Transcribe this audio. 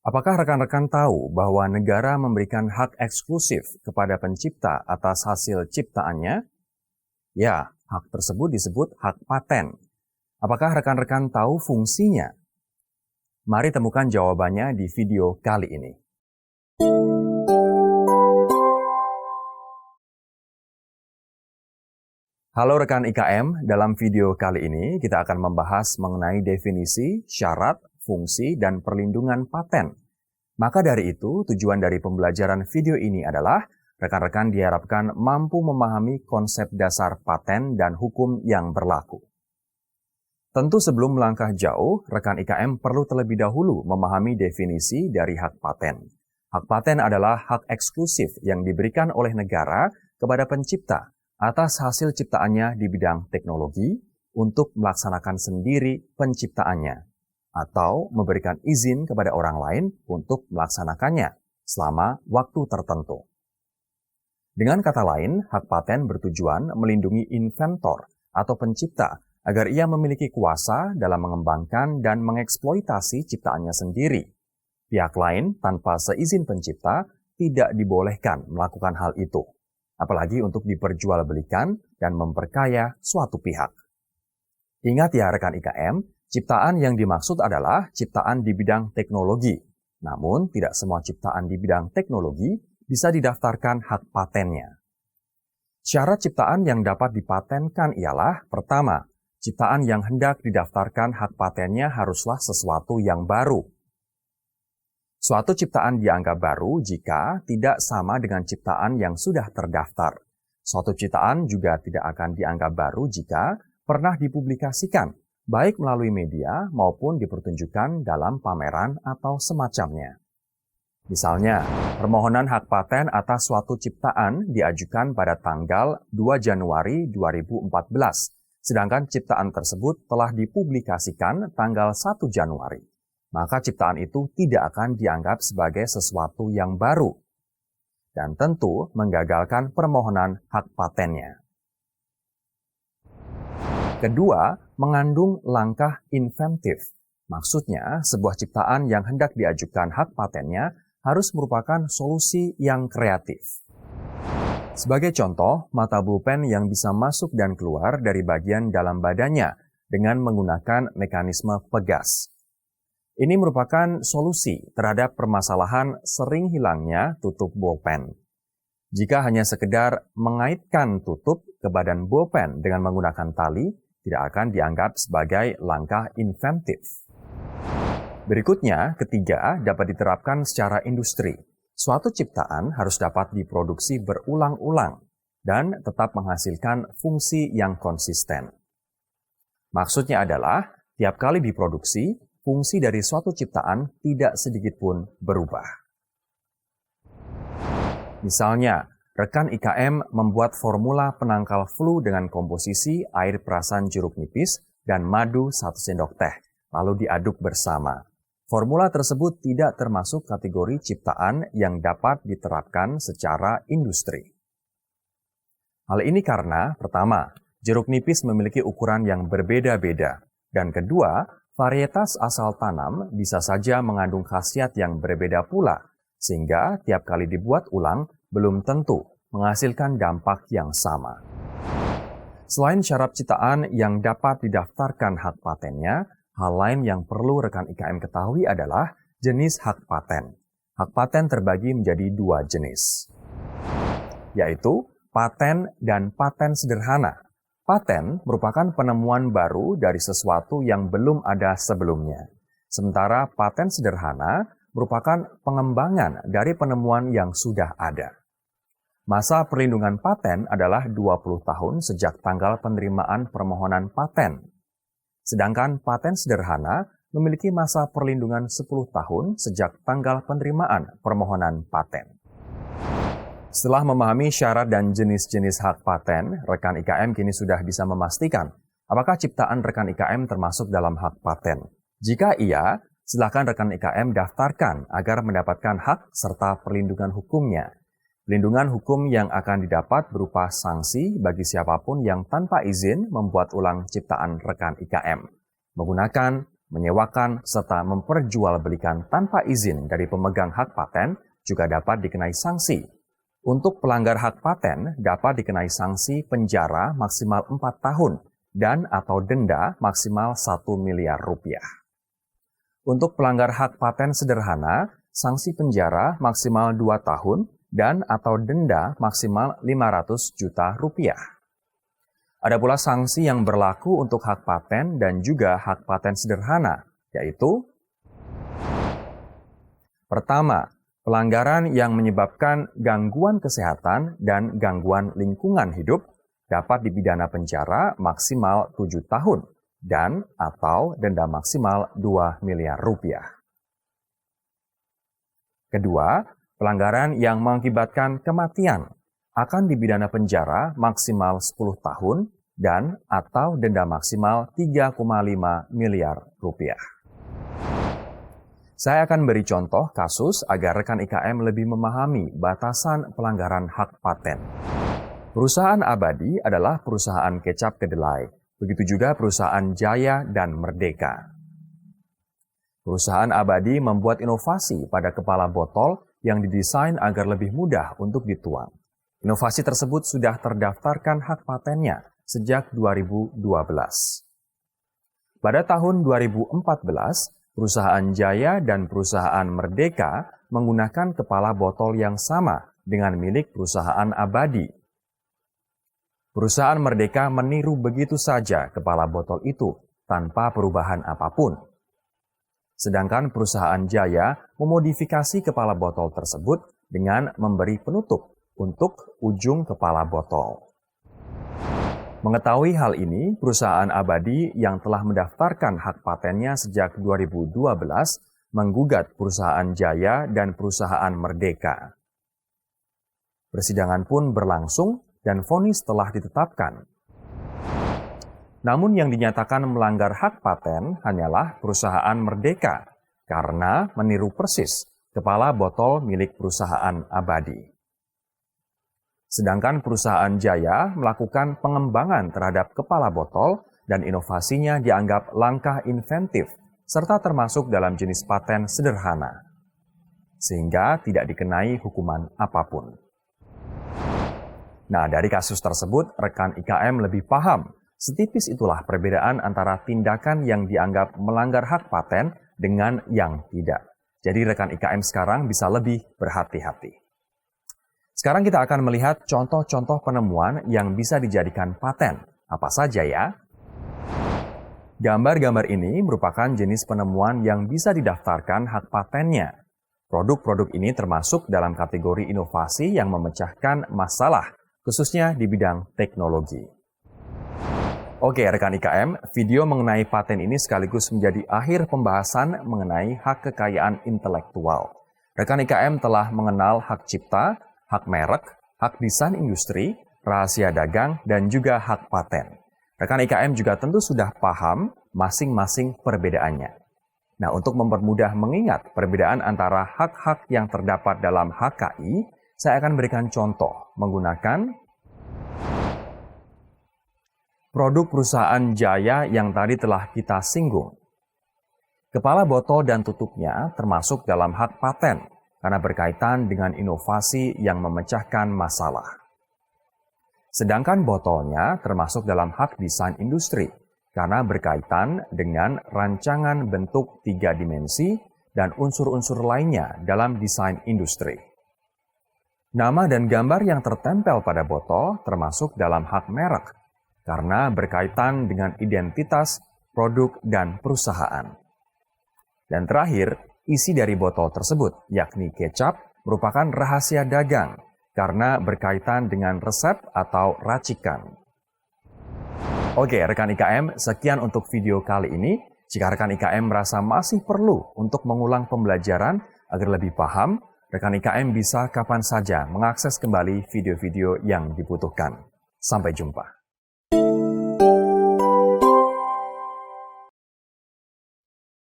Apakah rekan-rekan tahu bahwa negara memberikan hak eksklusif kepada pencipta atas hasil ciptaannya? Ya, hak tersebut disebut hak paten. Apakah rekan-rekan tahu fungsinya? Mari temukan jawabannya di video kali ini. Halo rekan IKM, dalam video kali ini kita akan membahas mengenai definisi, syarat, fungsi, dan perlindungan paten. Maka dari itu, tujuan dari pembelajaran video ini adalah rekan-rekan diharapkan mampu memahami konsep dasar paten dan hukum yang berlaku. Tentu sebelum melangkah jauh, rekan IKM perlu terlebih dahulu memahami definisi dari hak paten. Hak paten adalah hak eksklusif yang diberikan oleh negara kepada pencipta atas hasil ciptaannya di bidang teknologi untuk melaksanakan sendiri penciptaannya atau memberikan izin kepada orang lain untuk melaksanakannya selama waktu tertentu. Dengan kata lain, hak paten bertujuan melindungi inventor atau pencipta agar ia memiliki kuasa dalam mengembangkan dan mengeksploitasi ciptaannya sendiri. Pihak lain tanpa seizin pencipta tidak dibolehkan melakukan hal itu, apalagi untuk diperjualbelikan dan memperkaya suatu pihak. Ingat ya rekan IKM, ciptaan yang dimaksud adalah ciptaan di bidang teknologi. Namun, tidak semua ciptaan di bidang teknologi bisa didaftarkan hak patennya. Syarat ciptaan yang dapat dipatenkan ialah, pertama, ciptaan yang hendak didaftarkan hak patennya haruslah sesuatu yang baru. Suatu ciptaan dianggap baru jika tidak sama dengan ciptaan yang sudah terdaftar. Suatu ciptaan juga tidak akan dianggap baru jika pernah dipublikasikan, baik melalui media maupun dipertunjukkan dalam pameran atau semacamnya. Misalnya, permohonan hak paten atas suatu ciptaan diajukan pada tanggal 2 Januari 2014, sedangkan ciptaan tersebut telah dipublikasikan tanggal 1 Januari. Maka ciptaan itu tidak akan dianggap sebagai sesuatu yang baru dan tentu menggagalkan permohonan hak patennya. Kedua, mengandung langkah inventif. Maksudnya, sebuah ciptaan yang hendak diajukan hak patennya harus merupakan solusi yang kreatif. Sebagai contoh, mata pulpen yang bisa masuk dan keluar dari bagian dalam badannya dengan menggunakan mekanisme pegas. Ini merupakan solusi terhadap permasalahan sering hilangnya tutup bolpen. Jika hanya sekedar mengaitkan tutup ke badan bolpen dengan menggunakan tali, tidak akan dianggap sebagai langkah inventif. Berikutnya, ketiga, dapat diterapkan secara industri. Suatu ciptaan harus dapat diproduksi berulang-ulang dan tetap menghasilkan fungsi yang konsisten. Maksudnya adalah, tiap kali diproduksi, fungsi dari suatu ciptaan tidak sedikit pun berubah. Misalnya, rekan IKM membuat formula penangkal flu dengan komposisi air perasan jeruk nipis dan madu 1 sendok teh, lalu diaduk bersama. Formula tersebut tidak termasuk kategori ciptaan yang dapat diterapkan secara industri. Hal ini karena, pertama, jeruk nipis memiliki ukuran yang berbeda-beda, dan kedua, varietas asal tanam bisa saja mengandung khasiat yang berbeda pula, sehingga tiap kali dibuat ulang belum tentu menghasilkan dampak yang sama. Selain syarat ciptaan yang dapat didaftarkan hak patennya, hal lain yang perlu rekan IKM ketahui adalah jenis hak paten. Hak paten terbagi menjadi 2 jenis, yaitu paten dan paten sederhana. Paten merupakan penemuan baru dari sesuatu yang belum ada sebelumnya. Sementara paten sederhana merupakan pengembangan dari penemuan yang sudah ada. Masa perlindungan paten adalah 20 tahun sejak tanggal penerimaan permohonan paten. Sedangkan paten sederhana memiliki masa perlindungan 10 tahun sejak tanggal penerimaan permohonan paten. Setelah memahami syarat dan jenis-jenis hak paten, rekan IKM kini sudah bisa memastikan apakah ciptaan rekan IKM termasuk dalam hak paten. Jika iya, silakan rekan IKM daftarkan agar mendapatkan hak serta perlindungan hukumnya. Perlindungan hukum yang akan didapat berupa sanksi bagi siapapun yang tanpa izin membuat ulang ciptaan rekan IKM, menggunakan menyewakan, serta memperjualbelikan tanpa izin dari pemegang hak paten juga dapat dikenai sanksi. Untuk pelanggar hak paten dapat dikenai sanksi penjara maksimal 4 tahun dan atau denda maksimal 1 miliar rupiah. Untuk pelanggar hak paten sederhana, sanksi penjara maksimal 2 tahun dan atau denda maksimal 500 juta rupiah. Ada pula sanksi yang berlaku untuk hak paten dan juga hak paten sederhana, yaitu pertama, pelanggaran yang menyebabkan gangguan kesehatan dan gangguan lingkungan hidup dapat dipidana penjara maksimal 7 tahun dan atau denda maksimal 2 miliar rupiah. Kedua, pelanggaran yang mengakibatkan kematian akan dipidana penjara maksimal 10 tahun dan atau denda maksimal 3,5 miliar rupiah. Saya akan beri contoh kasus agar rekan IKM lebih memahami batasan pelanggaran hak paten. Perusahaan Abadi adalah perusahaan kecap kedelai, begitu juga perusahaan Jaya dan Merdeka. Perusahaan Abadi membuat inovasi pada kepala botol yang didesain agar lebih mudah untuk dituang. Inovasi tersebut sudah terdaftarkan hak patennya sejak 2012. Pada tahun 2014, perusahaan Jaya dan perusahaan Merdeka menggunakan kepala botol yang sama dengan milik perusahaan Abadi. Perusahaan Merdeka meniru begitu saja kepala botol itu tanpa perubahan apapun. Sedangkan perusahaan Jaya memodifikasi kepala botol tersebut dengan memberi penutup untuk ujung kepala botol. Mengetahui hal ini, perusahaan Abadi yang telah mendaftarkan hak patennya sejak 2012 menggugat perusahaan Jaya dan perusahaan Merdeka. Persidangan pun berlangsung dan vonis telah ditetapkan. Namun yang dinyatakan melanggar hak paten hanyalah perusahaan Merdeka karena meniru persis kepala botol milik perusahaan Abadi. Sedangkan perusahaan Jaya melakukan pengembangan terhadap kepala botol dan inovasinya dianggap langkah inventif serta termasuk dalam jenis paten sederhana, sehingga tidak dikenai hukuman apapun. Nah, dari kasus tersebut, rekan IKM lebih paham setipis itulah perbedaan antara tindakan yang dianggap melanggar hak paten dengan yang tidak. Jadi rekan IKM sekarang bisa lebih berhati-hati. Sekarang kita akan melihat contoh-contoh penemuan yang bisa dijadikan paten. Apa saja ya? Gambar-gambar ini merupakan jenis penemuan yang bisa didaftarkan hak patennya. Produk-produk ini termasuk dalam kategori inovasi yang memecahkan masalah, khususnya di bidang teknologi. Oke, rekan IKM, video mengenai paten ini sekaligus menjadi akhir pembahasan mengenai hak kekayaan intelektual. Rekan IKM telah mengenal hak cipta, hak merek, hak desain industri, rahasia dagang, dan juga hak paten. Rekan IKM juga tentu sudah paham masing-masing perbedaannya. Nah, untuk mempermudah mengingat perbedaan antara hak-hak yang terdapat dalam HKI, saya akan berikan contoh menggunakan produk perusahaan Jaya yang tadi telah kita singgung. Kepala botol dan tutupnya termasuk dalam hak paten, karena berkaitan dengan inovasi yang memecahkan masalah. Sedangkan botolnya termasuk dalam hak desain industri, karena berkaitan dengan rancangan bentuk 3 dimensi dan unsur-unsur lainnya dalam desain industri. Nama dan gambar yang tertempel pada botol termasuk dalam hak merek, karena berkaitan dengan identitas, produk, dan perusahaan. Dan terakhir, isi dari botol tersebut, yakni kecap, merupakan rahasia dagang karena berkaitan dengan resep atau racikan. Oke, rekan IKM, sekian untuk video kali ini. Jika rekan IKM merasa masih perlu untuk mengulang pembelajaran agar lebih paham, rekan IKM bisa kapan saja mengakses kembali video-video yang dibutuhkan. Sampai jumpa.